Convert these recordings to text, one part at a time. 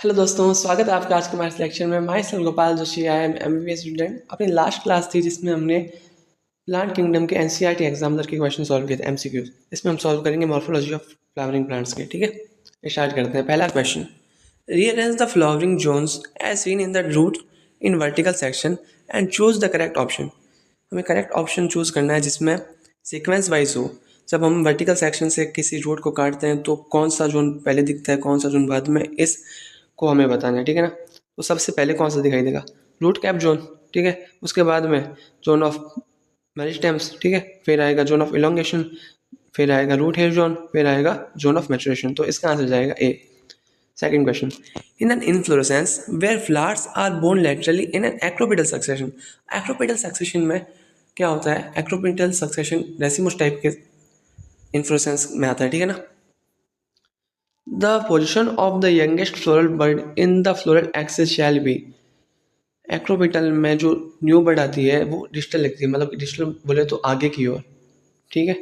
Hello दोस्तों, स्वागत है आपका आज के हमारे सिलेक्शन में। My self Gopal Joshi, I am MBBS student. अपनी लास्ट क्लास थी जिसमें हमने प्लांट किंगडम के एनसीईआरटी एग्जामिनर के क्वेश्चन सॉल्व किए थे, एमसीक्यूज। इसमें हम सॉल्व करेंगे मॉर्फोलॉजी ऑफ फ्लावरिंग प्लांट्स के। ठीक है, स्टार्ट करते हैं। पहला question, rearrange the following zones as seen in the root in vertical section and choose the correct option. हमें करेक्ट ऑप्शन चूज करना है जिसमें सीक्वेंस वाइज हो। जब हम वर्टिकल सेक्शन से किसी रूट को काटते हैं तो कौन सा जोन पहले दिखता है, कौन सा जोन बाद में, इस को हमें बताना है। ठीक है ना। तो सबसे पहले कौन सा दिखाई देगा? Root cap zone. ठीक है, उसके बाद में जोन ऑफ मेरिस्टेम्स। ठीक है, फिर आएगा जोन ऑफ इलोंगेशन, फिर आएगा रूट हेयर जोन, फिर आएगा जोन ऑफ मैचुरेशन। तो इसका आंसर जाएगा A. Second question, in an inflorescence where flowers are borne laterally in an acropetal succession. एक्रोपिटल सक्सेशन में क्या होता है? एक्रोपिटल सक्सेशन रेसिमोस टाइप के इन्फ्लोरेसेंस में आता है। ठीक है ना। The position of the youngest floral bud in the floral axis shall be. Acropetal में जो न्यू बर्ड आती है वो डिस्टल लगती है, मतलब डिस्टल बोले तो आगे की ओर। ठीक है।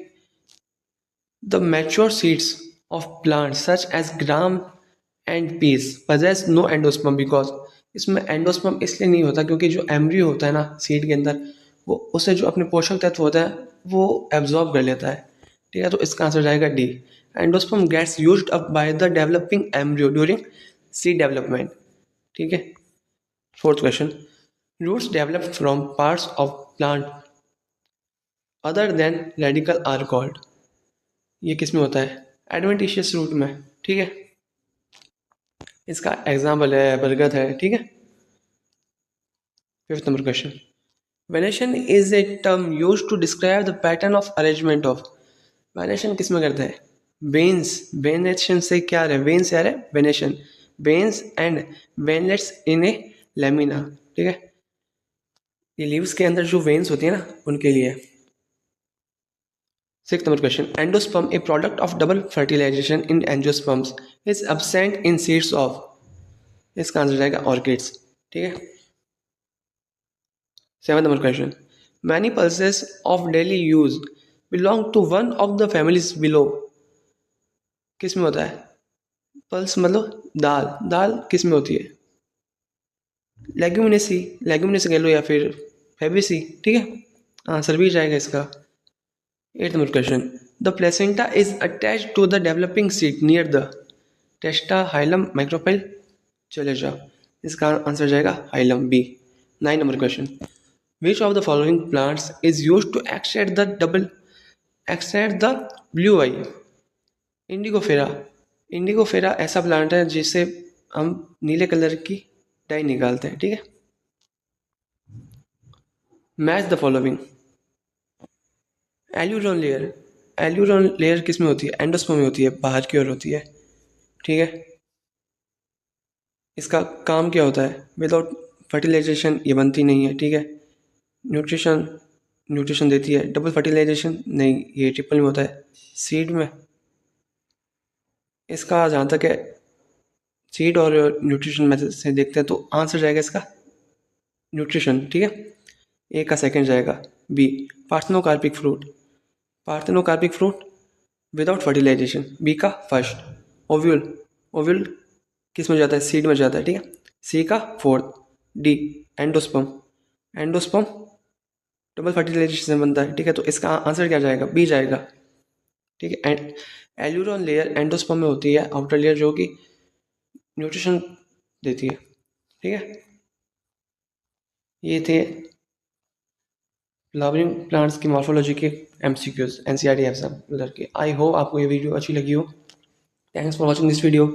The mature seeds of plant such as gram and peas possess no endosperm because. इसमें एंडोस्पर्म इसलिए नहीं होता क्योंकि जो एम्ब्रियो होता है ना सीड के अंदर, वो उसे जो अपने पोषक तत्व होता है वो एब्जॉर्ब कर लेता है। ठीक है, तो इसका आंसर जाएगा D. Endosperm gets used up by the developing embryo during seed development. ठीक है। Fourth question, roots develop from parts of plant other than radicle are called. ये किस में होता है? एडवेंटिशियस रूट में। ठीक है, इसका एग्जाम्पल है बरगद है। ठीक है। Fifth number question, venation is a term use to describe the pattern of arrangement of. Venation किस में करते हैं? वेन्स। वेनेशन से क्या है? वेन्स यार है venation. Veins and veinlets in A lamina. ठीक है, ये लीव्स के अंदर जो वेन्स होती है ना उनके लिए। Six number question, endosperm a product of double fertilisation in angiosperms is absent in seeds of. इसका आंसर जाएगा ऑर्किड्स। ठीक है। Seven number question, many pulses of daily use belong to one of the families below. किस में होता है? Pulse मतलब दाल। दाल किस में होती है? लेग्यूमिनेसी। लेग्यूमिनेसी कह लो या फिर फेबेसी। ठीक है, आंसर भी जाएगा इसका। Eight number question, the placenta is attach to the developing seed near the testa hilum micropyle. चले जाओ, इसका आंसर जाएगा hilum B. Nine number question, which of the following plants is use to extract the blue dye. Indigofera. Indigofera ऐसा plant है जिससे हम नीले colour की डाई निकालते हैं। ठीक है। Match the following. Aleurone layer. Aleurone layer किस में होती है? एंडोस्पर्म में होती है, बाहर की ओर होती है। ठीक है, इसका काम क्या होता है? विदाउट फर्टिलाइजेशन ये बनती नहीं है। ठीक है, न्यूट्रिशन न्यूट्रिशन देती है। डबल फर्टिलाइजेशन नहीं, ये ट्रिपल में होता है। सीड में इसका जहाँ तक है सीड और न्यूट्रिशन मेथड से देखते हैं तो आंसर जाएगा इसका न्यूट्रिशन। ठीक है, ए का सेकंड जाएगा B. Parthenocarpic fruit. Parthenocarpic fruit without fertilisation, B का फर्स्ट। ओव्यूल। ओव्यूल किस में जाता है? सीड में जाता है। ठीक है, सी का fourth. D endosperm. Endosperm double fertilisation से बनता है। ठीक है, तो इसका आंसर क्या जाएगा? बी जाएगा। ठीक है, एल्यूरोन लेयर एंडोस्पर्म में होती है, आउटर लेयर जो कि न्यूट्रिशन देती है। ठीक है, ये थे फ्लावरिंग प्लांट्स की मॉर्फोलॉजी के एमसीक्यूज एनसीईआरटी एग्जाम के। आई होप आपको ये वीडियो अच्छी लगी हो। Thanks for watching this video.